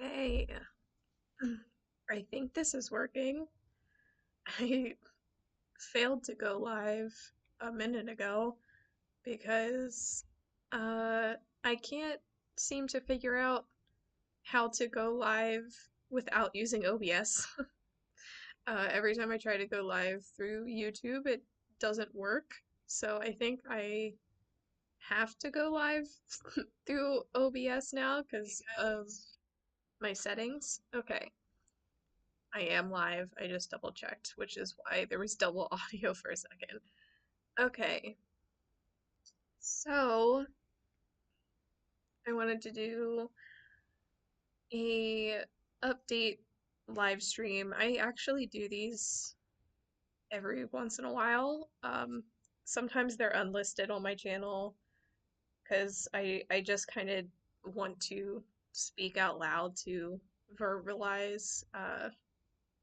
Okay, I think this is working. I failed to go live a minute ago because uh, I can't seem to figure out how to go live without using OBS. Every time I try to go live through YouTube, it doesn't work. So I think I have to go live through OBS now because of my settings. Okay. I am live. I just double checked, which is why there was double audio for a second. Okay, so I wanted to do a update live stream. I actually do these every once in a while. Sometimes they're unlisted on my channel because I just kind of want to speak out loud to verbalize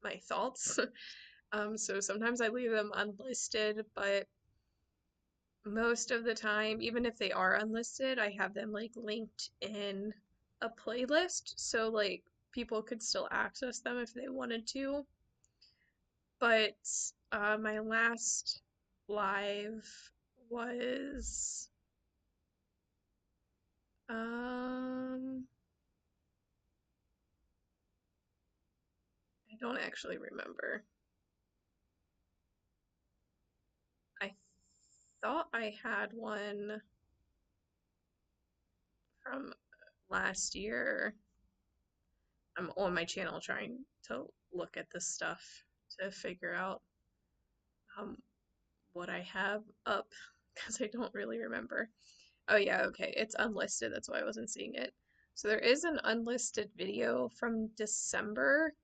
my thoughts. So sometimes I leave them unlisted, but most of the time, even if they are unlisted, I have them like linked in a playlist so like people could still access them if they wanted to. But my last live was um I don't actually remember. I thought I had one from last year. I'm on my channel trying to look at this stuff to figure out um, what I have up because I don't really remember. Oh, yeah, okay. It's unlisted. That's why I wasn't seeing it. So there is an unlisted video from December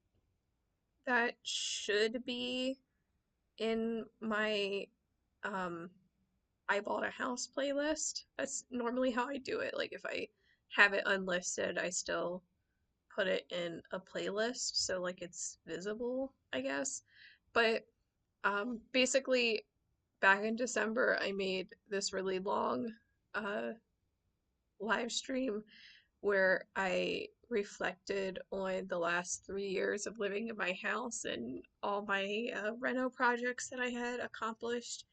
that should be in my um, I bought a house playlist. That's normally how I do it. Like if I have it unlisted, I still put it in a playlist so like it's visible, I guess. But basically back in December, I made this really long uh, live stream where I reflected on the last 3 years of living in my house and all my reno projects that I had accomplished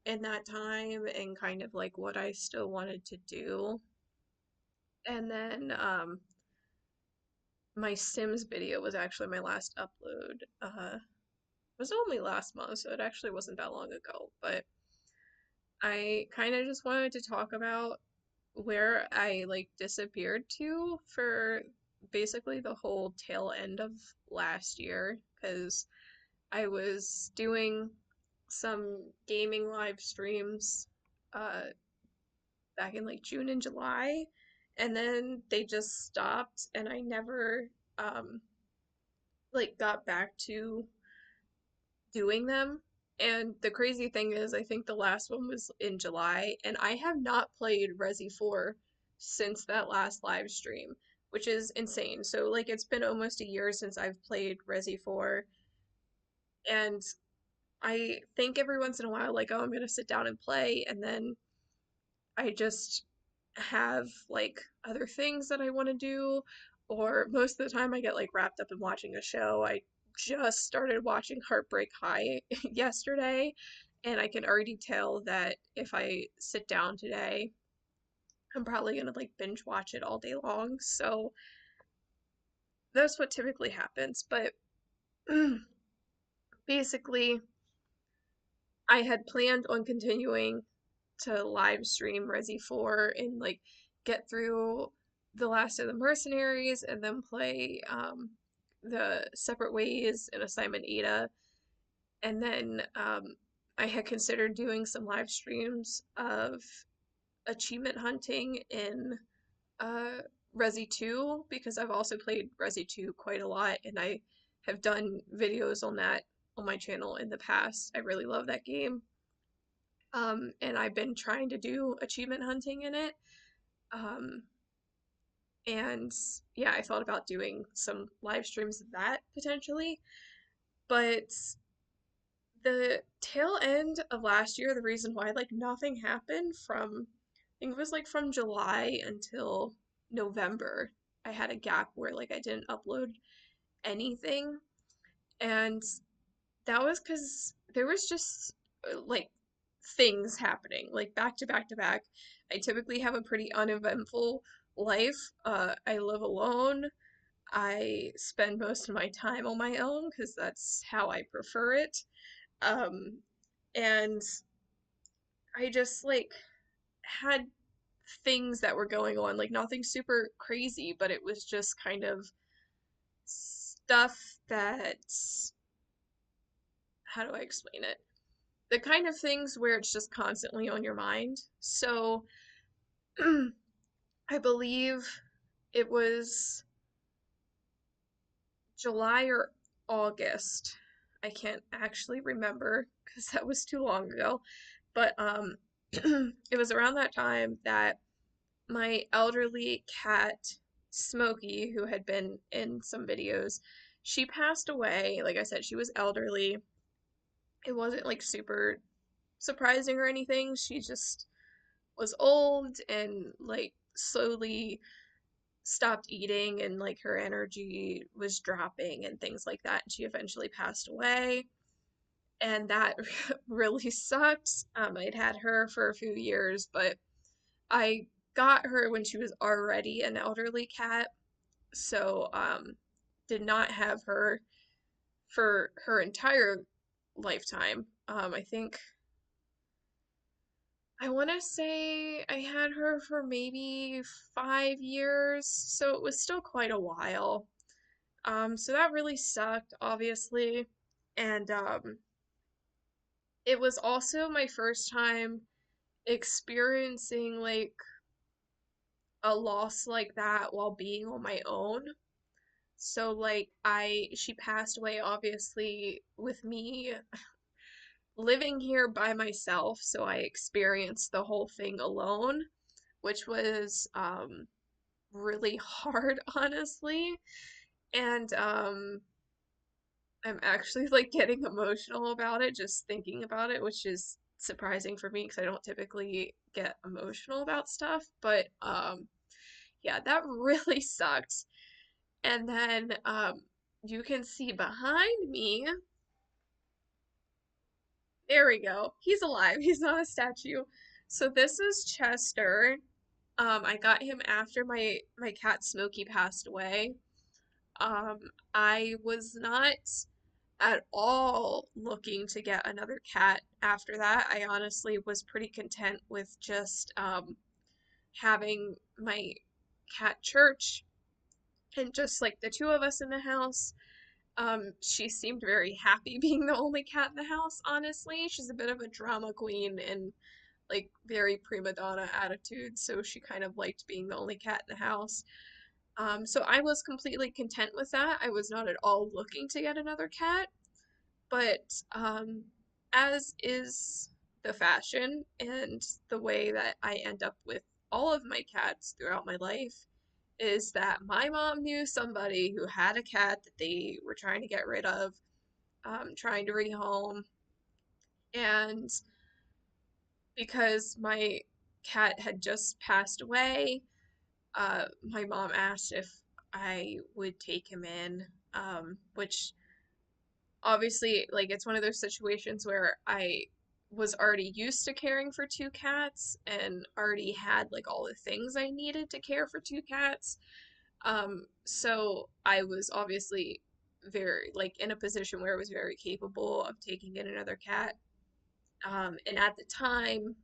in that time and kind of like what I still wanted to do. And then my Sims video was actually my last upload. It was only last month, so it actually wasn't that long ago, but I kind of just wanted to talk about where I like disappeared to for basically the whole tail end of last year because I was doing some gaming live streams uh back in like June and July, and then they just stopped and I never um like got back to doing them. And the crazy thing is, I think the last one was in July, and I have not played Resi 4 since that last live stream, which is insane. So, like, it's been almost a year since I've played Resi 4, and I think every once in a while, like, oh, I'm gonna sit down and play, and then I just have, like, other things that I want to do, or most of the time I get, like, wrapped up in watching a show. I just started watching Heartbreak High yesterday, and I can already tell that if I sit down today, I'm probably gonna, like, binge watch it all day long. So that's what typically happens. But basically, I had planned on continuing to live stream Resi 4 and like get through the last of the Mercenaries and then play the Separate Ways and Assignment Ada. And then I had considered doing some live streams of achievement hunting in uh, Resi 2 because I've also played Resi 2 quite a lot and I have done videos on that on my channel in the past. I really love that game. And I've been trying to do achievement hunting in it. Um, and yeah, I thought about doing some live streams of that potentially. But the tail end of last year, the reason why like nothing happened from, I think it was like from July until November. I had a gap where like I didn't upload anything, and that was because there was just like things happening like back to back to back. I typically have a pretty uneventful life. I live alone. I spend most of my time on my own because that's how I prefer it. Um, and I just like had things that were going on, like nothing super crazy, but it was just kind of stuff that, how do I explain it? The kind of things where it's just constantly on your mind. So I believe it was July or August. I can't actually remember because that was too long ago. But it was around that time that my elderly cat, Smokey, who had been in some videos, she passed away. Like I said, she was elderly. It wasn't like super surprising or anything. She just was old and like slowly stopped eating and like her energy was dropping and things like that. And she eventually passed away. And that really sucked. I'd had her for a few years, but I got her when she was already an elderly cat. So, did not have her for her entire lifetime. I think I want to say I had her for maybe 5 years, so it was still quite a while. So that really sucked, obviously. And it was also my first time experiencing like a loss like that while being on my own. So like she passed away obviously with me living here by myself, so I experienced the whole thing alone, which was really hard, honestly. And I'm actually like getting emotional about it just thinking about it, which is surprising for me because I don't typically get emotional about stuff. But yeah, that really sucked. And then you can see behind me, there we go. He's alive. He's not a statue. So this is Chester. I got him after my cat Smokey passed away. Um, I was not at all looking to get another cat after that. I honestly was pretty content with just having my cat Church and just like the two of us in the house. She seemed very happy being the only cat in the house, honestly. She's a bit of a drama queen and like very prima donna attitude, so she kind of liked being the only cat in the house. So I was completely content with that. I was not at all looking to get another cat. But as is the fashion and the way that I end up with all of my cats throughout my life, is that my mom knew somebody who had a cat that they were trying to get rid of, trying to rehome. And because my cat had just passed away, my mom asked if I would take him in, which obviously, like, it's one of those situations where I was already used to caring for two cats and already had like all the things I needed to care for two cats. So I was obviously very like in a position where I was very capable of taking in another cat. And at the time,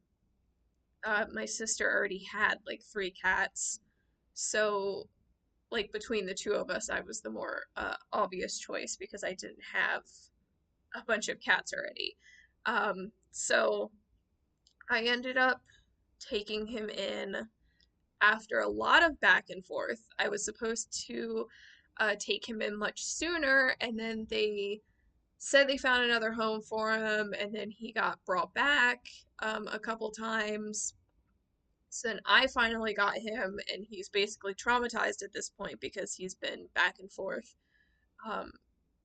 my sister already had like three cats. So like between the two of us, I was the more obvious choice because I didn't have a bunch of cats already. So I ended up taking him in after a lot of back and forth. I was supposed to take him in much sooner, and then they said they found another home for him, and then he got brought back a couple times. So then I finally got him, and he's basically traumatized at this point because he's been back and forth um,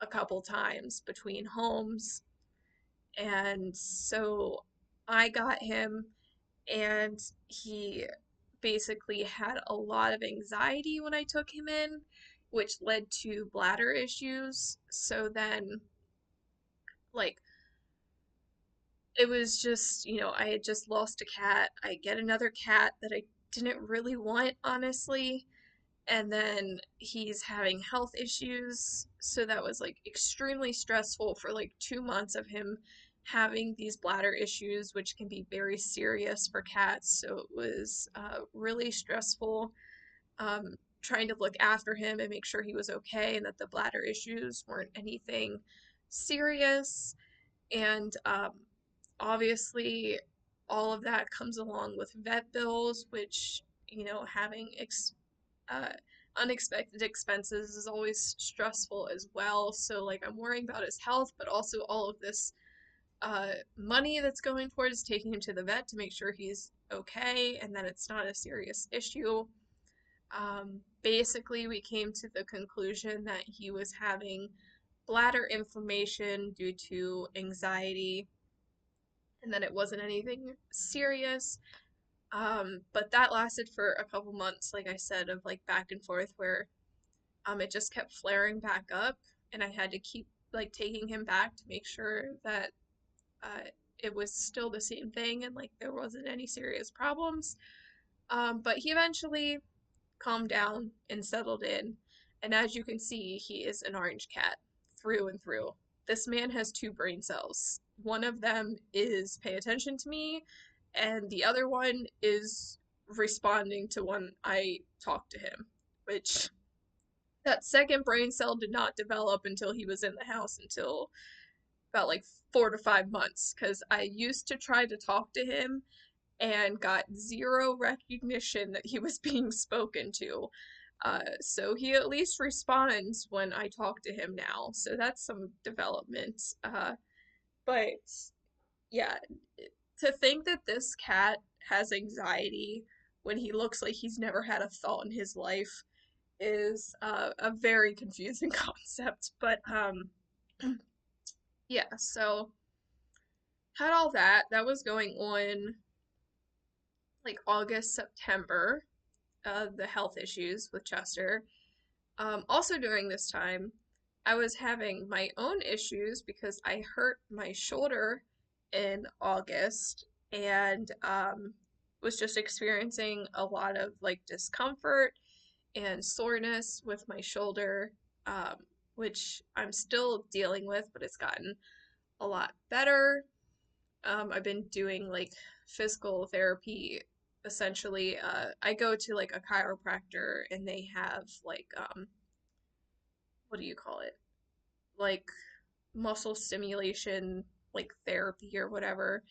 a couple times between homes. And so I got him, and he basically had a lot of anxiety when I took him in, which led to bladder issues. So then, like, it was just, I had just lost a cat. I get another cat that I didn't really want, honestly. And then he's having health issues. So that was like extremely stressful for like 2 months of him having these bladder issues, which can be very serious for cats. So it was really stressful trying to look after him and make sure he was okay and that the bladder issues weren't anything serious. And obviously, all of that comes along with vet bills, which, having uh, unexpected expenses is always stressful as well. So, like, I'm worrying about his health, but also all of this money that's going towards taking him to the vet to make sure he's okay and that it's not a serious issue. Basically, we came to the conclusion that he was having bladder inflammation due to anxiety and that it wasn't anything serious. But that lasted for a couple months, like I said, of like back and forth where it just kept flaring back up, and I had to keep like taking him back to make sure that uh, it was still the same thing and like there wasn't any serious problems. But he eventually calmed down and settled in, and as you can see, he is an orange cat through and through. This man has two brain cells. One of them is pay attention to me, and the other one is responding to when I talk to him, which that second brain cell did not develop until he was in the house until about like 4 to 5 months because I used to try to talk to him and got zero recognition that he was being spoken to. So he at least responds when I talk to him now. So that's some development. But yeah, to think that this cat has anxiety when he looks like he's never had a thought in his life is a very confusing concept. But yeah, so had all that. That was going on like August, September, the health issues with Chester. Also during this time, I was having my own issues because I hurt my shoulder in August and was just experiencing a lot of like discomfort and soreness with my shoulder, um, which I'm still dealing with, but it's gotten a lot better. I've been doing like physical therapy essentially. I go to like a chiropractor and they have like what do you call it? Like muscle stimulation, like therapy or whatever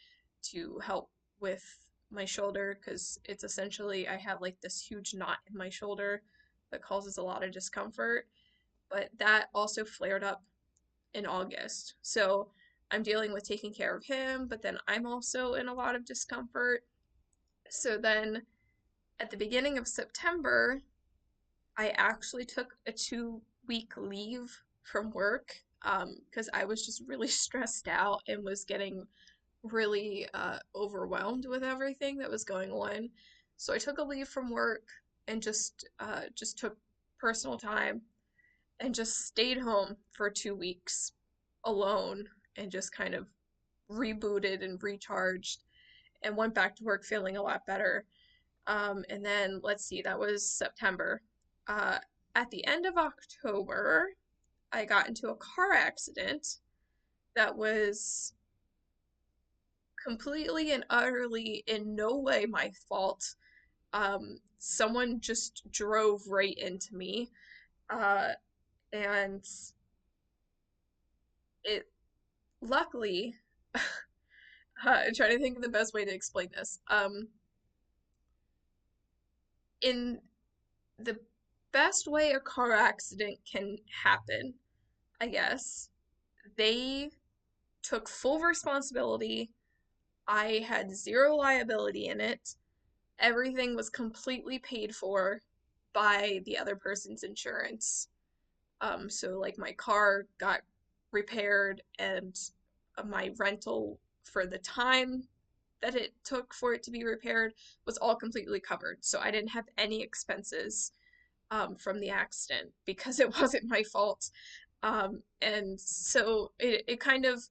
to help with my shoulder because it's essentially I have like this huge knot in my shoulder that causes a lot of discomfort. But that also flared up in August. So I'm dealing with taking care of him, but then I'm also in a lot of discomfort. So then at the beginning of September, I actually took a 2 week leave from work because I was just really stressed out and was getting really overwhelmed with everything that was going on. So I took a leave from work and just took personal time and just stayed home for 2 weeks alone and just kind of rebooted and recharged and went back to work feeling a lot better. And then let's see, that was September. Uh, at the end of October, I got into a car accident that was completely and utterly in no way my fault. Someone just drove right into me. Uh, and it luckily, I'm trying to think of the best way to explain this. In the best way a car accident can happen, I guess, they took full responsibility. I had zero liability in it. Everything was completely paid for by the other person's insurance. So like my car got repaired and my rental for the time that it took for it to be repaired was all completely covered. So I didn't have any expenses from the accident because it wasn't my fault. And so it kind of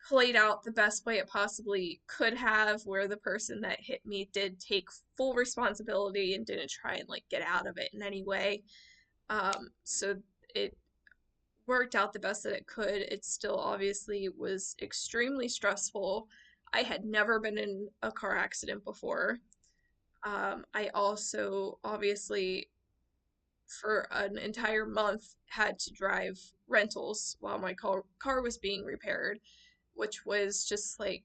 played out the best way it possibly could have, where the person that hit me did take full responsibility and didn't try and like get out of it in any way. So it worked out the best that it could. It still obviously was extremely stressful. I had never been in a car accident before. I also obviously for an entire month had to drive rentals while my car was being repaired, which was just like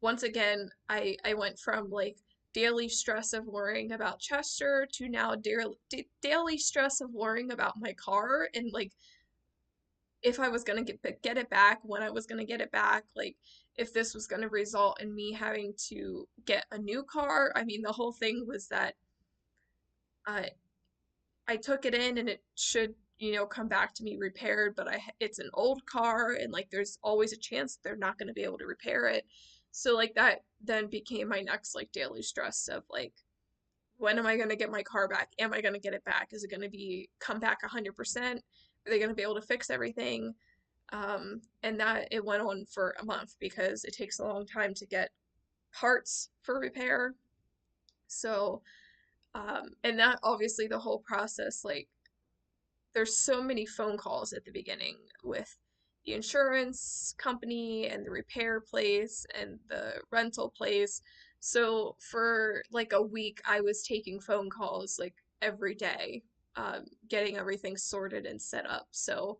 once again I went from like daily stress of worrying about Chester to now daily stress of worrying about my car and like if I was going to get it back, when I was going to get it back, like if this was going to result in me having to get a new car. I mean, the whole thing was that uh, I took it in and it should, come back to me repaired, but it's an old car and like there's always a chance they're not going to be able to repair it. So like that then became my next like daily stress of like when am I going to get my car back? Am I going to get it back? Is it going to be come back 100%? Are they going to be able to fix everything? And that it went on for a month because it takes a long time to get parts for repair. So, and that obviously the whole process, like, there's so many phone calls at the beginning with the insurance company and the repair place and the rental place. So for like a week, I was taking phone calls like every day, getting everything sorted and set up. So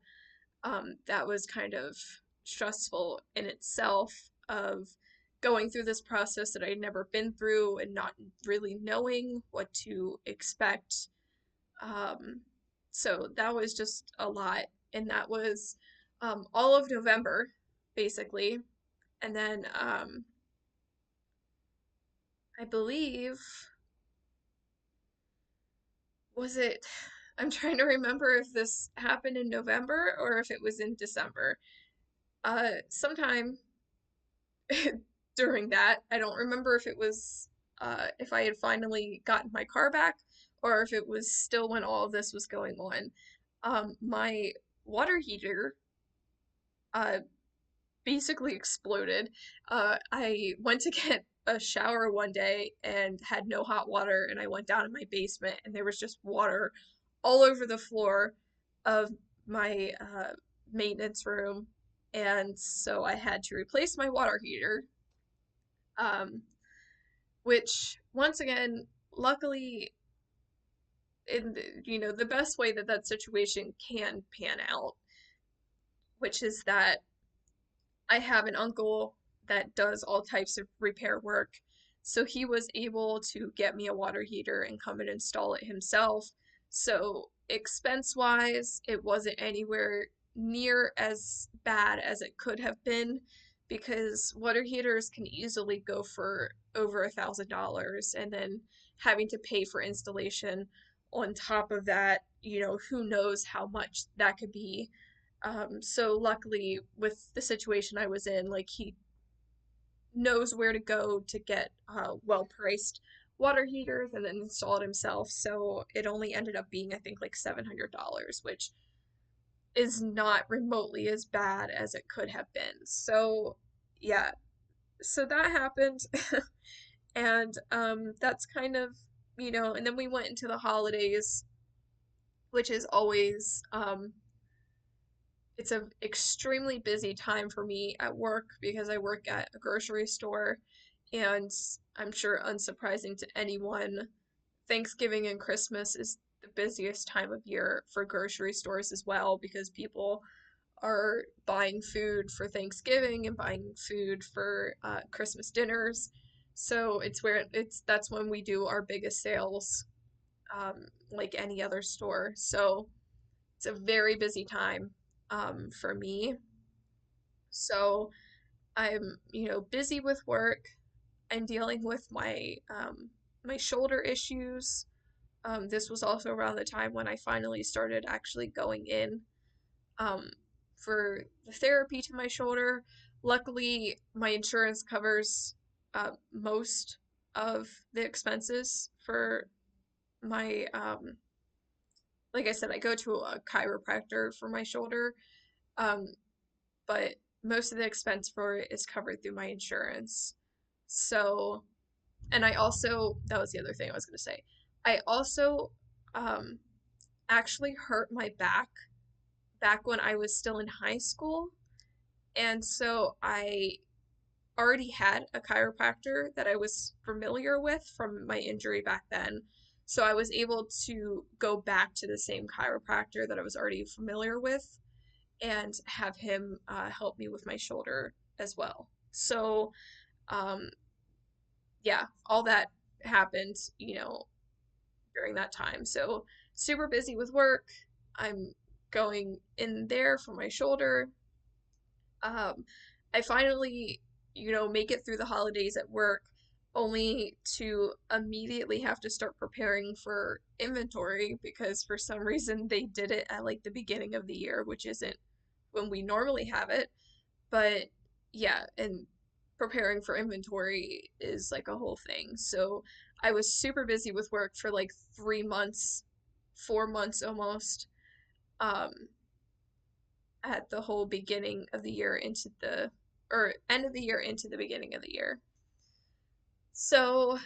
that was kind of stressful in itself of going through this process that I'd never been through and not really knowing what to expect. Um, so that was just a lot. And that was all of November, basically. And then I believe, was it, I'm trying to remember if this happened in November or if it was in December. Sometime during that. I don't remember if it was if I had finally gotten my car back or if it was still when all of this was going on. My water heater uh, basically exploded. I went to get a shower one day and had no hot water, and I went down in my basement, and there was just water all over the floor of my maintenance room. And so I had to replace my water heater, um, which once again, luckily, in the best way that that situation can pan out, which is that I have an uncle that does all types of repair work. So he was able to get me a water heater and come and install it himself. So expense wise, it wasn't anywhere near as bad as it could have been because water heaters can easily go for over $1,000 and then having to pay for installation on top of that, who knows how much that could be. So luckily with the situation I was in, like he knows where to go to get well-priced water heaters and then install it himself. So it only ended up being I think like $700, which is not remotely as bad as it could have been. So yeah, so that happened. And that's kind of, and then we went into the holidays, which is always it's an extremely busy time for me at work because I work at a grocery store, and I'm sure unsurprising to anyone, Thanksgiving and Christmas is the busiest time of year for grocery stores as well because people are buying food for Thanksgiving and buying food for Christmas dinners. So that's when we do our biggest sales, like any other store. So it's a very busy time for me. So I'm, busy with work. I'm dealing with my shoulder issues. This was also around the time when I finally started actually going in um, for the therapy to my shoulder. Luckily, my insurance covers most of the expenses for my like I said, I go to a chiropractor for my shoulder, um, but most of the expense for it is covered through my insurance. So, and I also, that was the other thing I was going to say. I also um, actually hurt my back when I was still in high school. And so I already had a chiropractor that I was familiar with from my injury back then. So I was able to go back to the same chiropractor that I was already familiar with and have him help me with my shoulder as well. So, um, yeah, all that happened, during that time. So, super busy with work. I'm going in there for my shoulder. Um, I finally, make it through the holidays at work, only to immediately have to start preparing for inventory because for some reason they did it at like the beginning of the year, which isn't when we normally have it. But yeah, and preparing for inventory is like a whole thing. So I was super busy with work for like 3 months, 4 months almost. Um, at the whole beginning of the year into the or end of the year into the beginning of the year. So,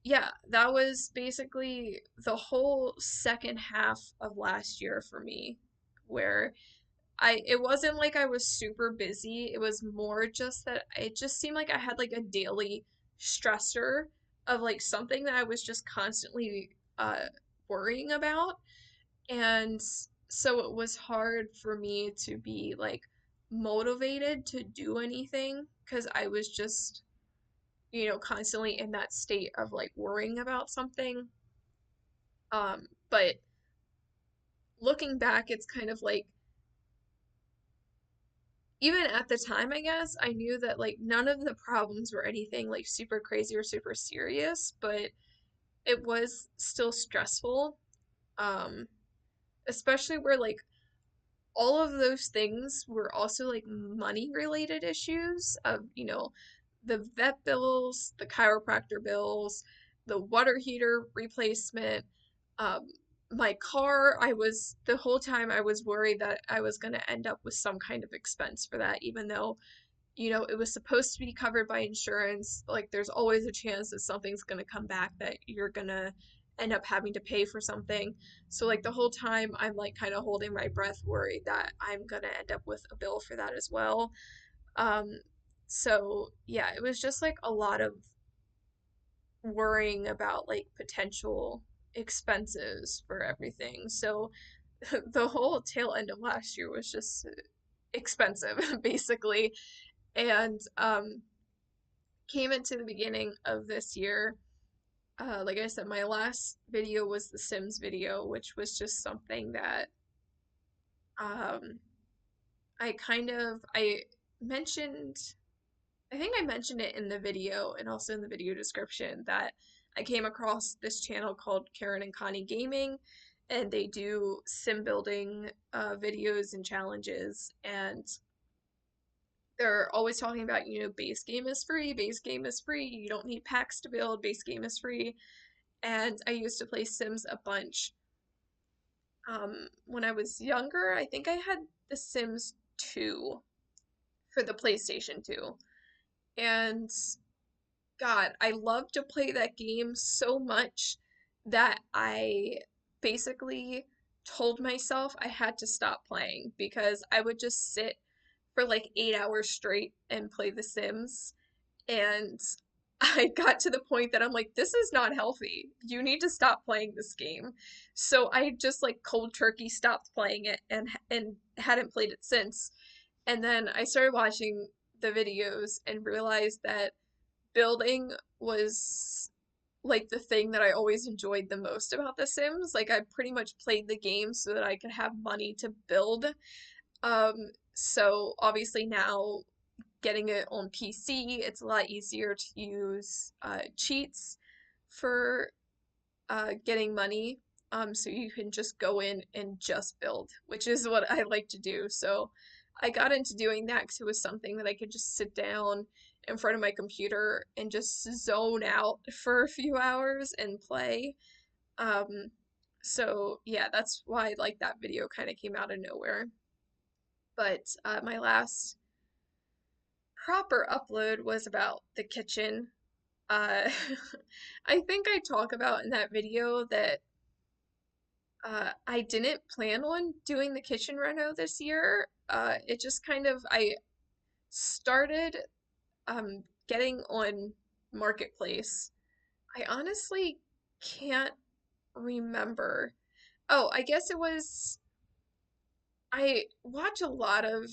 yeah, that was basically the whole second half of last year for me, where it wasn't like I was super busy. It was more just that it just seemed like I had like a daily stressor of like something that I was just constantly worrying about. And so it was hard for me to be like motivated to do anything because I was just, constantly in that state of like worrying about something. But looking back, it's kind of like, even at the time, I guess, I knew that like none of the problems were anything like super crazy or super serious, but it was still stressful. Um, Especially where like all of those things were also like money related issues of, the vet bills, the chiropractor bills, the water heater replacement, um, my car. The whole time I was worried that I was going to end up with some kind of expense for that, even though it was supposed to be covered by insurance. Like, there's always a chance that something's going to come back that you're going to end up having to pay for something. So, like, the whole time I'm like kind of holding my breath, worried that I'm going to end up with a bill for that as well. Um, so, yeah, it was just like a lot of worrying about like potential expenses for everything. So, the whole tail end of last year was just expensive, basically. And came into the beginning of this year. Like I said, my last video was the Sims video, which was just something that um, I mentioned. I think I mentioned it in the video and also in the video description that I came across this channel called Karen and Connie Gaming, and they do sim building videos and challenges, and they're always talking about, base game is free, base game is free, you don't need packs to build, base game is free. And I used to play Sims a bunch. When I was younger, I think I had The Sims 2 for the PlayStation 2. And God, I loved to play that game so much that I basically told myself I had to stop playing because I would just sit for like 8 hours straight and play The Sims. And I got to the point that I'm like, this is not healthy. You need to stop playing this game. So I just like cold turkey stopped playing it and hadn't played it since. And then I started watching the videos and realized that building was like the thing that I always enjoyed the most about The Sims. Like I pretty much played the game so that I could have money to build. So obviously now getting it on PC, it's a lot easier to use cheats for getting money. So you can just go in and just build, which is what I like to do. So I got into doing that because it was something that I could just sit down in front of my computer and just zone out for a few hours and play. Um, so yeah, that's why like that video kind of came out of nowhere. But my last proper upload was about the kitchen. Uh, I think I talk about in that video that I didn't plan on doing the kitchen reno this year. It just kind of, I started getting on Marketplace. I honestly can't remember. Oh, I guess it was, I watch a lot of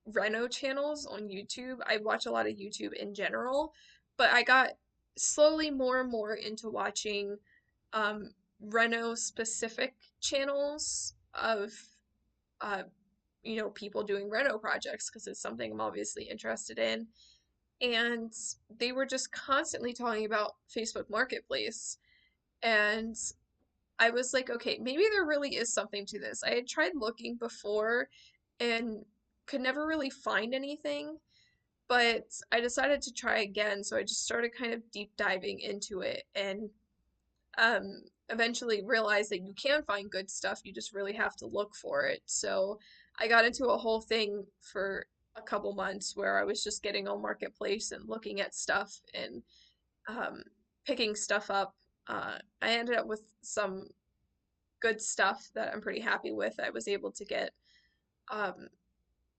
reno channels on YouTube. I watch a lot of YouTube in general, but I got slowly more and more into watching um, reno specific channels of uh, people doing reno projects because it's something I'm obviously interested in. And they were just constantly talking about Facebook Marketplace. And I was like, okay, maybe there really is something to this. I had tried looking before and could never really find anything, but I decided to try again. So I just started kind of deep diving into it and eventually realized that you can find good stuff. You just really have to look for it. So I got into a whole thing for a couple months where I was just getting on Marketplace and looking at stuff and um, picking stuff up. I ended up with some good stuff that I'm pretty happy with. I was able to get um,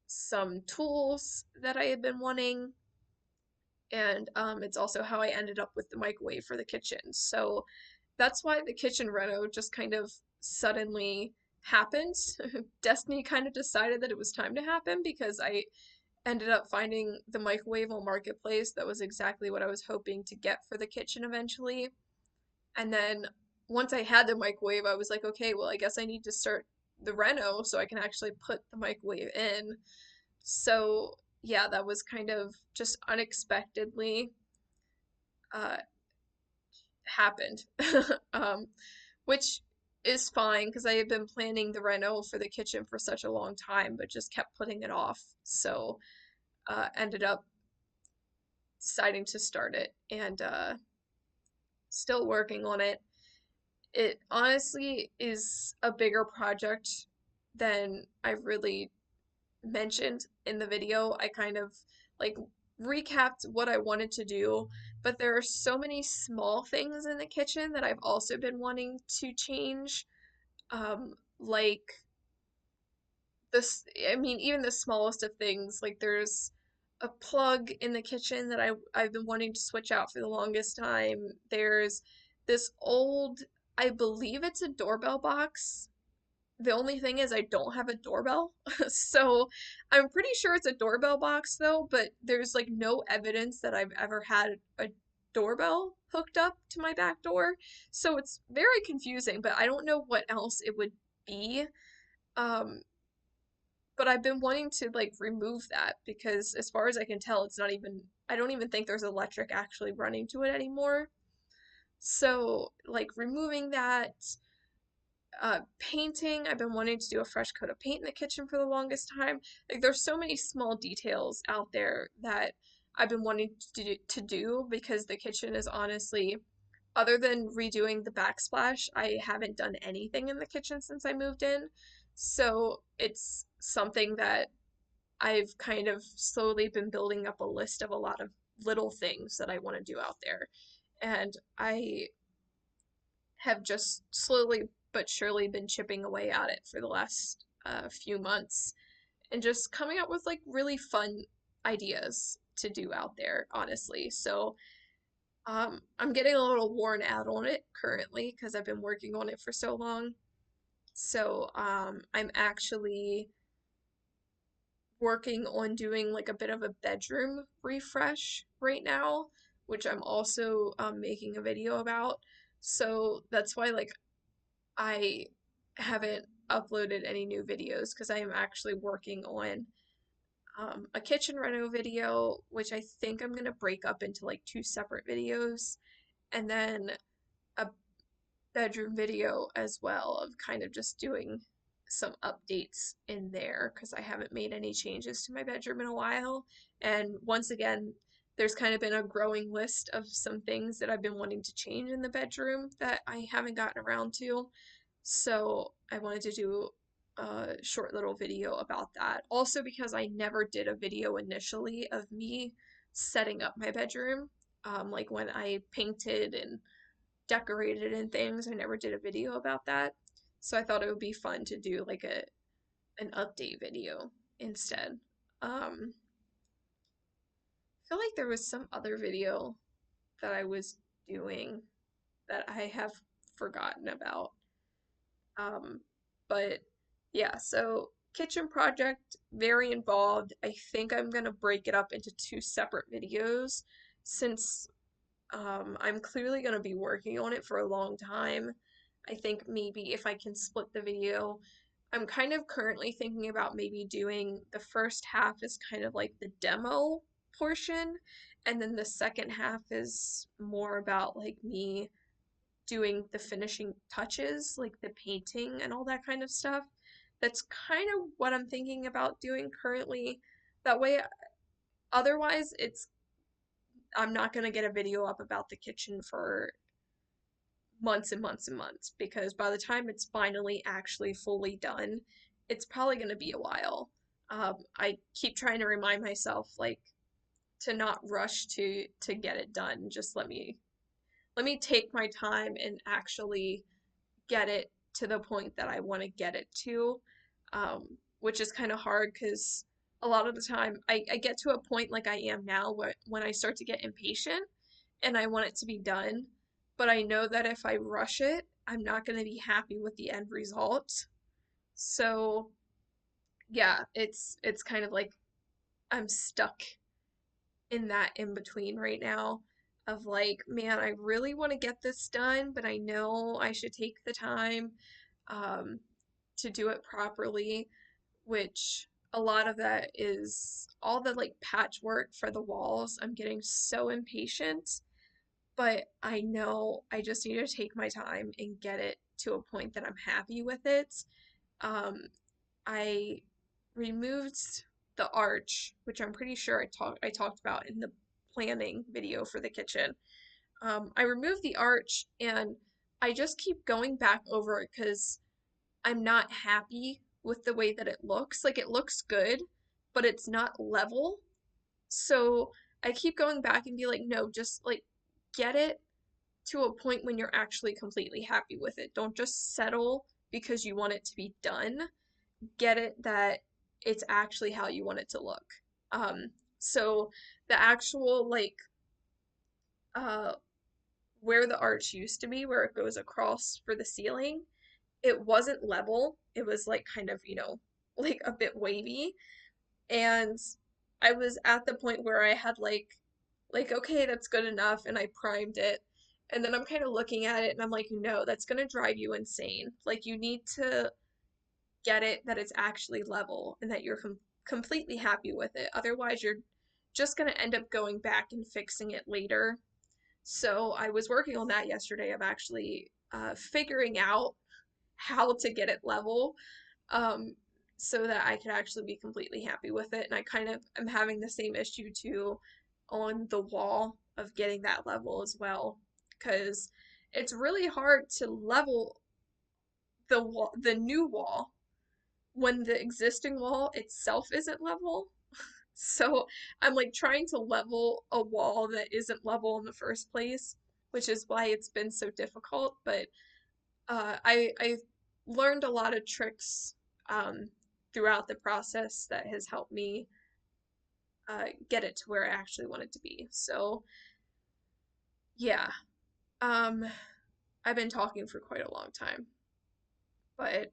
some tools that I had been wanting, and it's also how I ended up with the microwave for the kitchen. So that's why the kitchen reno just kind of suddenly happened. Destiny kind of decided that it was time to happen because I ended up finding the microwave on Marketplace that was exactly what I was hoping to get for the kitchen eventually. And then once I had the microwave, I was like, okay, well, I guess I need to start the reno so I can actually put the microwave in. So, yeah, that was kind of just unexpectedly uh, happened. um, which is fine because I had been planning the reno for the kitchen for such a long time, but just kept putting it off. So, ended up deciding to start it and still working on it. It honestly is a bigger project than I really mentioned in the video. I kind of like recapped what I wanted to do, but there are so many small things in the kitchen that I've also been wanting to change. Like this, I mean, even the smallest of things, like there's a plug in the kitchen that I've been wanting to switch out for the longest time. There's this old, I believe it's a doorbell box. The only thing is I don't have a doorbell. So I'm pretty sure it's a doorbell box though, but there's like no evidence that I've ever had a doorbell hooked up to my back door. So it's very confusing, but I don't know what else it would be. Um, but I've been wanting to like remove that because as far as I can tell, it's not even, I don't even think there's electric actually running to it anymore. So like removing that, painting, I've been wanting to do a fresh coat of paint in the kitchen for the longest time. Like there's so many small details out there that I've been wanting to do because the kitchen is honestly, other than redoing the backsplash, I haven't done anything in the kitchen since I moved in. So it's something that I've kind of slowly been building up a list of a lot of little things that I want to do out there. And I have just slowly but surely been chipping away at it for the last few months and just coming up with like really fun ideas to do out there, honestly. So I'm getting a little worn out on it currently because I've been working on it for so long. So I'm actually working on doing like a bit of a bedroom refresh right now, which I'm also making a video about. So that's why like I haven't uploaded any new videos because I am actually working on a kitchen reno video, which I think I'm gonna break up into like two separate videos, and then a bedroom video as well of kind of just doing some updates in there because I haven't made any changes to my bedroom in a while. And once again, there's kind of been a growing list of some things that I've been wanting to change in the bedroom that I haven't gotten around to. So I wanted to do a short little video about that. Also because I never did a video initially of me setting up my bedroom. Like when I painted and decorated and things, I never did a video about that. So I thought it would be fun to do like a an update video instead. I feel like there was some other video that I was doing that I have forgotten about. Um, but yeah, so kitchen project, very involved. I think I'm gonna break it up into two separate videos since I'm clearly gonna be working on it for a long time. I think maybe if I can split the video, I'm kind of currently thinking about maybe doing the first half is kind of like the demo portion, and then the second half is more about like me doing the finishing touches, like the painting and all that kind of stuff. That's kind of what I'm thinking about doing currently. That way, otherwise, I'm not gonna get a video up about the kitchen for months and months and months because by the time it's finally actually fully done, it's probably gonna be a while. I keep trying to remind myself like to not rush to get it done. Just let me take my time and actually get it to the point that I want to get it to, which is kind of hard because a lot of the time I get to a point like I am now when I start to get impatient and I want it to be done, but I know that if I rush it, I'm not going to be happy with the end result. So, yeah, it's kind of like I'm stuck in that in between right now of like, man, I really want to get this done, but I know I should take the time um, to do it properly, which a lot of that is all the like patchwork for the walls. I'm getting so impatient, but I know I just need to take my time and get it to a point that I'm happy with it. Um, I removed the arch, which I'm pretty sure I talked about in the planning video for the kitchen. I removed the arch and I just keep going back over it because I'm not happy with the way that it looks. Like it looks good, but it's not level. So I keep going back and be like, no, just like get it to a point when you're actually completely happy with it. Don't just settle because you want it to be done. Get it that it's actually how you want it to look. Um, so the actual like uh where the arch used to be, where it goes across for the ceiling, it wasn't level. It was like kind of, like a bit wavy. And I was at the point where I had like okay, that's good enough and I primed it. And then I'm kind of looking at it and I'm like, no, that's gonna drive you insane. Like you need to get it that it's actually level and that you're completely happy with it. Otherwise, you're just gonna end up going back and fixing it later. So I was working on that yesterday of actually figuring out how to get it level um, so that I could actually be completely happy with it. And I kind of am having the same issue too on the wall of getting that level as well because it's really hard to level the new wall when the existing wall itself isn't level. So I'm like trying to level a wall that isn't level in the first place, which is why it's been so difficult. But I learned a lot of tricks um, throughout the process that has helped me get it to where I actually want it to be. So yeah, um, I've been talking for quite a long time, but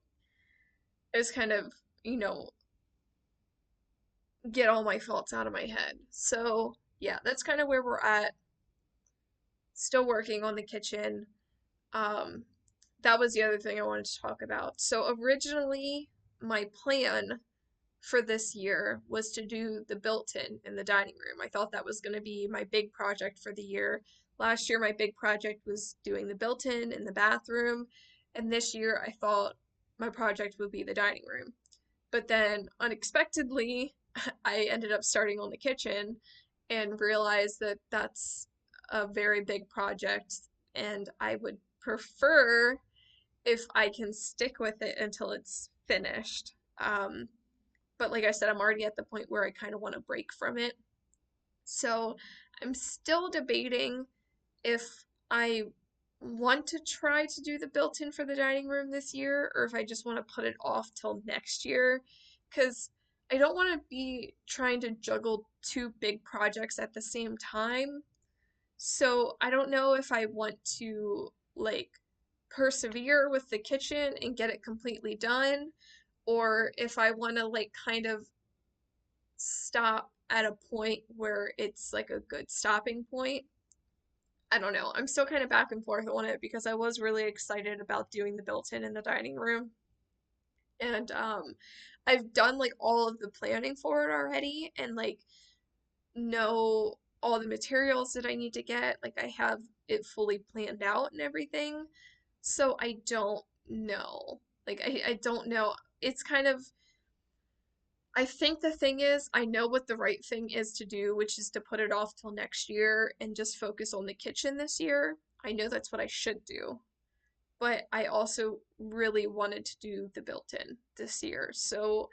it's kind of you know get all my thoughts out of my head. So yeah, that's kind of where we're at. Still working on the kitchen. Um, that was the other thing I wanted to talk about. So originally, my plan for this year was to do the built-in the dining room. I thought that was going to be my big project for the year. Last year, my big project was doing the built-in in the bathroom, and this year I thought my project would be the dining room. But then unexpectedly, I ended up starting on the kitchen, and realize that that's a very big project, and I would prefer if I can stick with it until it's finished. But like I said, I'm already at the point where I kind of want to break from it. So I'm still debating if I want to try to do the built-in for the dining room this year or if I just want to put it off till next year. Because I don't want to be trying to juggle two big projects at the same time. So I don't know if I want to like persevere with the kitchen and get it completely done, or if I want to like kind of stop at a point where it's like a good stopping point. I don't know. I'm still kind of back and forth on it because I was really excited about doing the built-in in the dining room. And I've done like all of the planning for it already and like know all the materials that I need to get. Like I have it fully planned out and everything. So I don't know. I don't know. It's kind of, I think the thing is, I know what the right thing is to do, which is to put it off till next year and just focus on the kitchen this year. I know that's what I should do, but I also really wanted to do the built-in this year. So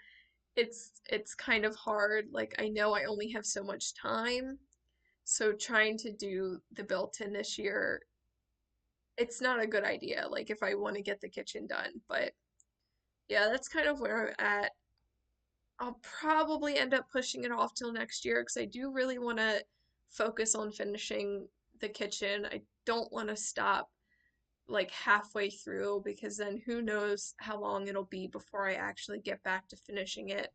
it's kind of hard. Like I know I only have so much time, so trying to do the built-in this year, it's not a good idea, like if I want to get the kitchen done. But yeah, that's kind of where I'm at. I'll probably end up pushing it off till next year because I do really want to focus on finishing the kitchen. I don't want to stop like halfway through because then who knows how long it'll be before I actually get back to finishing it.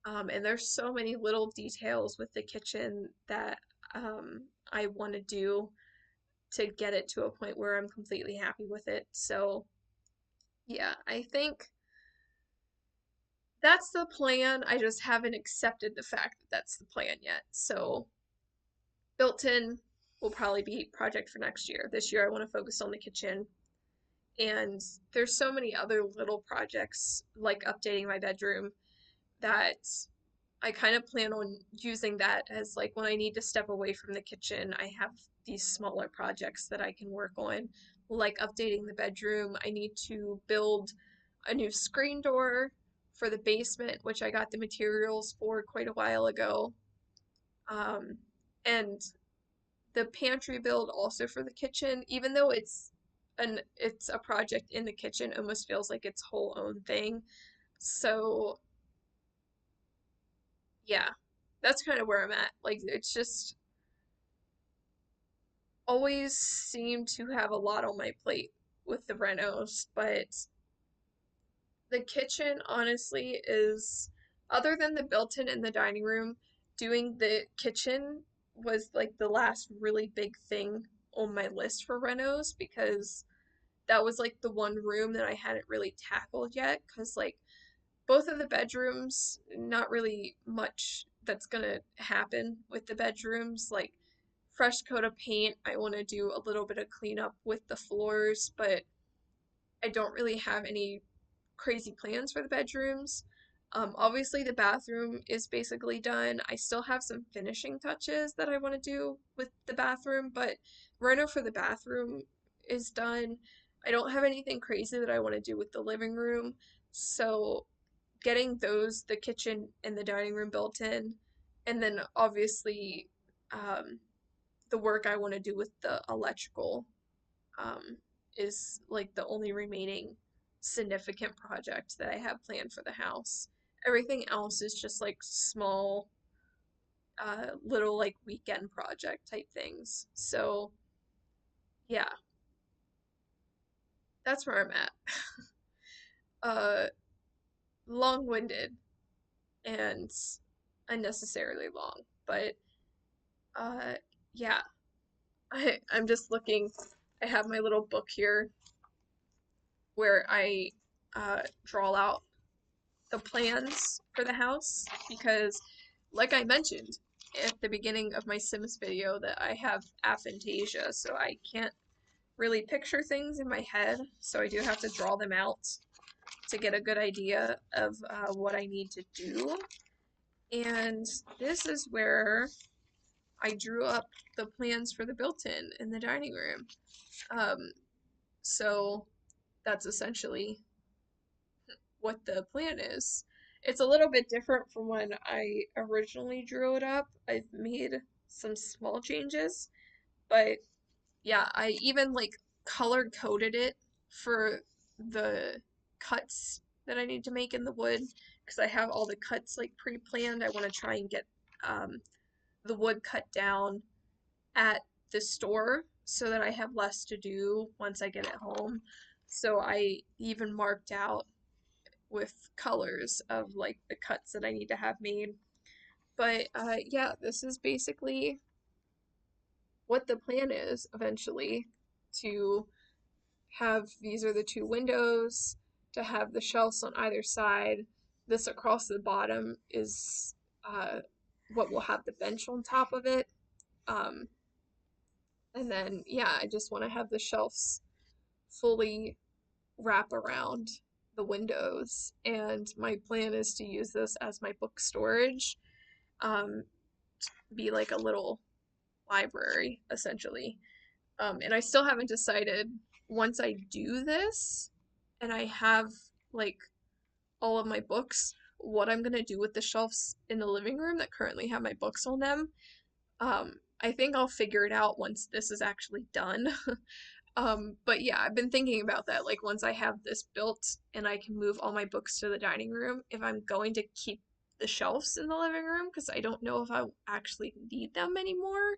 And there's so many little details with the kitchen that I want to do to get it to a point where I'm completely happy with it. So, yeah, I think that's the plan. I just haven't accepted the fact that that's the plan yet. So, built in will probably be project for next year. This year I want to focus on the kitchen. And there's so many other little projects like updating my bedroom that I kind of plan on using that as like when I need to step away from the kitchen, I have these smaller projects that I can work on, like updating the bedroom. I need to build a new screen door for the basement, which I got the materials for quite a while ago. Um, and the pantry build also for the kitchen, even though it's a project in the kitchen, almost feels like its whole own thing. So yeah, that's kind of where I'm at. Like it's just always seem to have a lot on my plate with the renos, but the kitchen honestly is, other than the built-in in the dining room, doing the kitchen was like the last really big thing on my list for renos because that was like the one room that I hadn't really tackled yet because like both of the bedrooms, not really much that's gonna happen with the bedrooms. Like fresh coat of paint, I want to do a little bit of cleanup with the floors, but I don't really have any crazy plans for the bedrooms. Obviously, the bathroom is basically done. I still have some finishing touches that I want to do with the bathroom, but reno for the bathroom is done. I don't have anything crazy that I want to do with the living room, so getting those, the kitchen and the dining room built in, and then obviously um, the work I want to do with the electrical um, is like the only remaining significant project that I have planned for the house. Everything else is just like small, little like weekend project type things. So yeah, that's where I'm at. Uh, Long-winded and unnecessarily long, but uh, yeah, I'm just looking. I have my little book here where I draw out the plans for the house because, like I mentioned at the beginning of my Sims video, that I have aphantasia, so I can't really picture things in my head, so I do have to draw them out to get a good idea of what I need to do. And this is where I drew up the plans for the built-in in the dining room. Um, so that's essentially what the plan is. It's a little bit different from when I originally drew it up. I've made some small changes, but yeah, I even like color coded it for the cuts that I need to make in the wood because I have all the cuts like pre-planned. I want to try and get um, the wood cut down at the store so that I have less to do once I get it home. So I even marked out with colors of like the cuts that I need to have made. But yeah, this is basically what the plan is eventually to have these are the two windows, to have the shelves on either side. This across the bottom is what will have the bench on top of it. Um, and then, yeah, I just want to have the shelves fully wrap around the windows. And my plan is to use this as my book storage, um, be like a little library, essentially. And I still haven't decided once I do this and I have like all of my books, what I'm gonna do with the shelves in the living room that currently have my books on them. I think I'll figure it out once this is actually done. But yeah, I've been thinking about that. Like once I have this built and I can move all my books to the dining room, if I'm going to keep the shelves in the living room because I don't know if I actually need them anymore.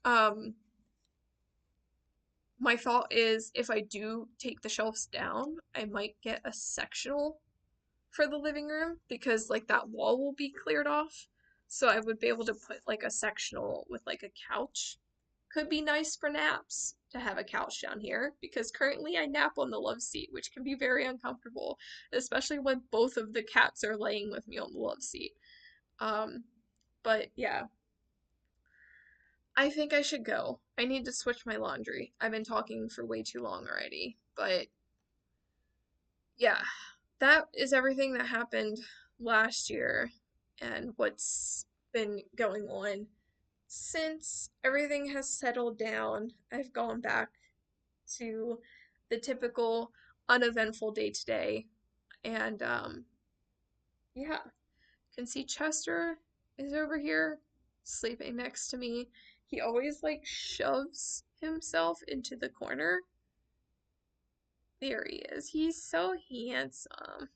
Um, my thought is if I do take the shelves down, I might get a sectional for the living room because like that wall will be cleared off. So I would be able to put like a sectional with like a couch. Could be nice for naps to have a couch down here because currently I nap on the love seat, which can be very uncomfortable, especially when both of the cats are laying with me on the love seat. Um, but yeah, I think I should go. I need to switch my laundry. I've been talking for way too long already, but yeah, that is everything that happened last year and what's been going on since everything has settled down. I've gone back to the typical uneventful day to day. And yeah, can see Chester is over here sleeping next to me. He always like shoves himself into the corner. There he is. He's so handsome.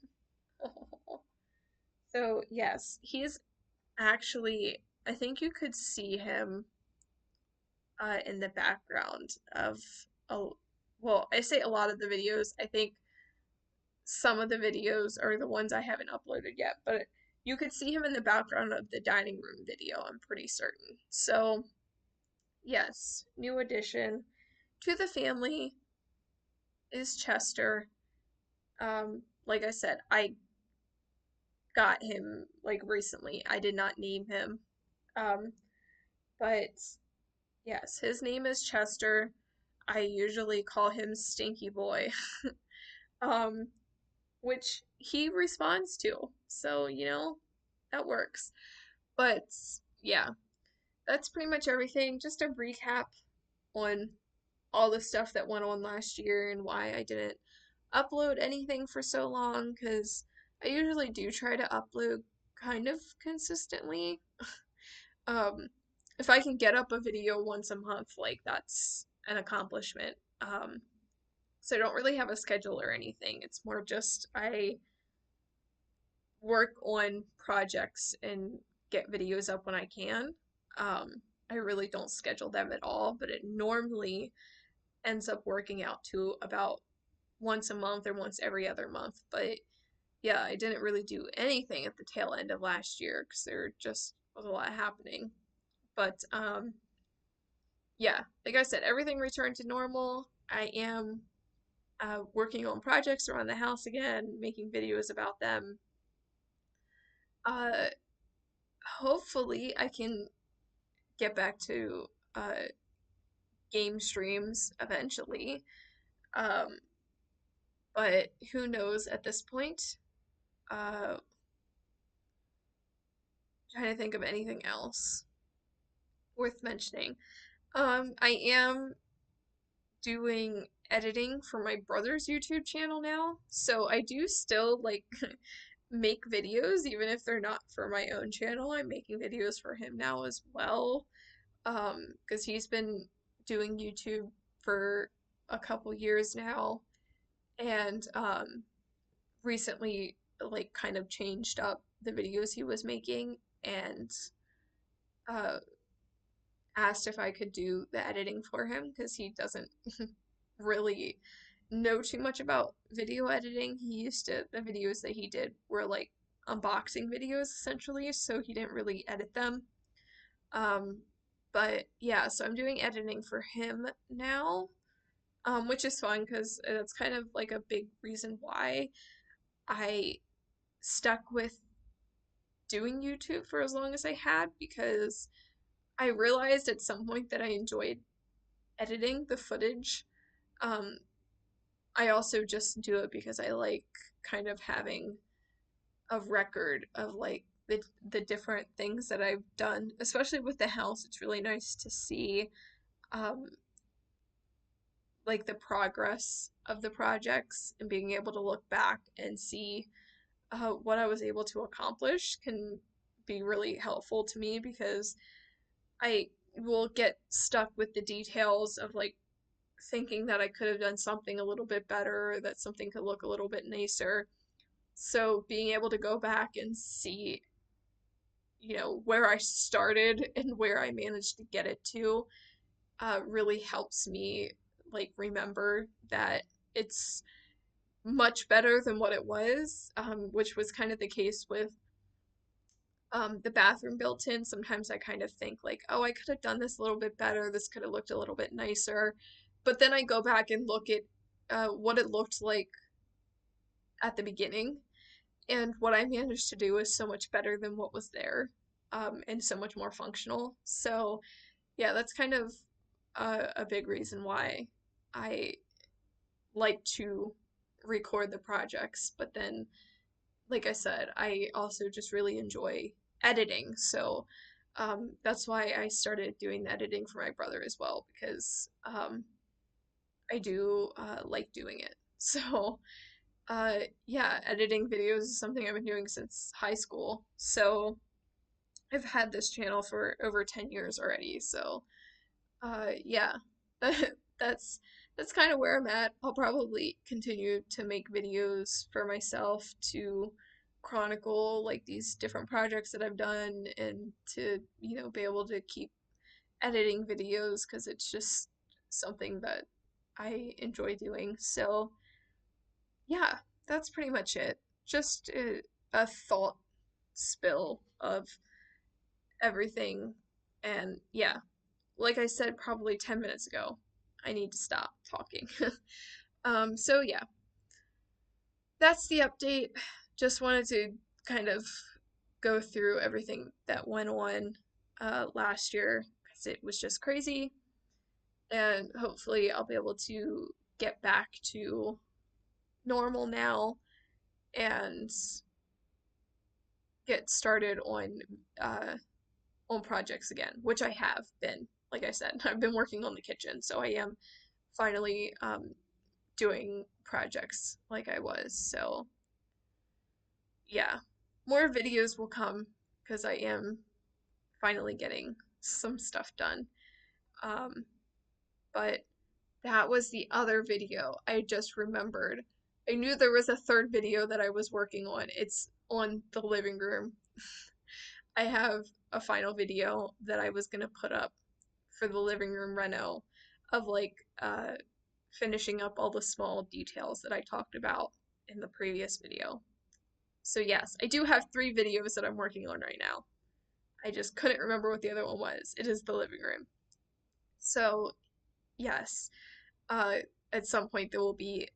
So, yes, he's actually, I think you could see him in the background of a, well, I say a lot of the videos. I think some of the videos are the ones I haven't uploaded yet, but you could see him in the background of the dining room video, I'm pretty certain. So, yes, new addition to the family is Chester. Like I said, I got him like recently. I did not name him. Um, but yes, his name is Chester. I usually call him Stinky Boy, um, which he responds to. So, that works. But yeah, that's pretty much everything. Just a recap on all the stuff that went on last year and why I didn't upload anything for so long because I usually do try to upload kind of consistently. Um, if I can get up a video once a month, like that's an accomplishment. So I don't really have a schedule or anything. It's more just I work on projects and get videos up when I can. I really don't schedule them at all, but it normally ends up working out to about once a month or once every other month. But yeah, I didn't really do anything at the tail end of last year because there just was a lot happening. But yeah, like I said, everything returned to normal. I am working on projects around the house again, making videos about them. Uh, Hopefully, I can get back to game streams eventually. Um, but who knows at this point? Trying to think of anything else. worth mentioning. I am doing editing for my brother's YouTube channel now, so I do still like make videos even if they're not for my own channel. I'm making videos for him now as well. Because he's been doing YouTube for a couple years now, and recently like kind of changed up the videos he was making and uh asked if I could do the editing for him because he doesn't really know too much about video editing. The videos that he did were like unboxing videos essentially, so he didn't really edit them. Um, but yeah, so I'm doing editing for him now, which is fun because that's kind of like a big reason why I stuck with doing YouTube for as long as I had because I realized at some point that I enjoyed editing the footage. Um, I also just do it because I like kind of having a record of like the different things that I've done, especially with the house. It's really nice to see um, like the progress of the projects and being able to look back and see what I was able to accomplish can be really helpful to me because I will get stuck with the details of like thinking that I could have done something a little bit better, or that something could look a little bit nicer. So being able to go back and see, where I started and where I managed to get it to, really helps me like remember that it's much better than what it was, which was kind of the case with the bathroom built in. Sometimes I kind of think like, oh, I could have done this a little bit better. This could have looked a little bit nicer. But then I go back and look at what it looked like at the beginning, and what I managed to do is so much better than what was there, and so much more functional. So yeah, that's kind of a big reason why I like to record the projects. But then, like I said, I also just really enjoy editing. So that's why I started doing the editing for my brother as well, because I do like doing it. So yeah, editing videos is something I've been doing since high school. So I've had this channel for over 10 years already. So yeah, that's that's kind of where I'm at. I'll probably continue to make videos for myself to chronicle like these different projects that I've done and to, be able to keep editing videos because it's just something that I enjoy doing. So, yeah, that's pretty much it. Just a thought spill of everything. And yeah, like I said probably 10 minutes ago, I need to stop talking. So yeah, that's the update. Just wanted to kind of go through everything that went on last year because it was just crazy. And hopefully, I'll be able to get back to normal now and get started on projects again, which I have been. Like I said, I've been working on the kitchen, so I am finally doing projects like I was. So yeah, more videos will come because I am finally getting some stuff done. Um, but that was the other video. I just remembered. I knew there was a third video that I was working on. It's on the living room. I have a final video that I was gonna put up for the living room reno of like finishing up all the small details that I talked about in the previous video. So yes, I do have 3 videos that I'm working on right now. I just couldn't remember what the other one was. It is the living room. So yes, uh, at some point there will be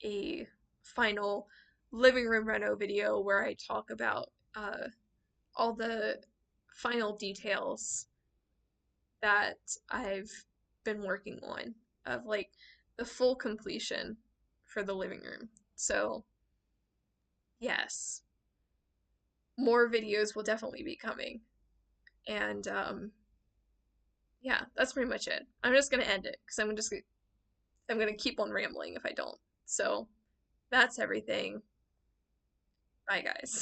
a final living room reno video where I talk about all the final details that I've been working on of like the full completion for the living room. So, yes, more videos will definitely be coming. And yeah, that's pretty much it. I'm just gonna end it because I'm gonna keep on rambling if I don't. So that's everything. Bye, guys.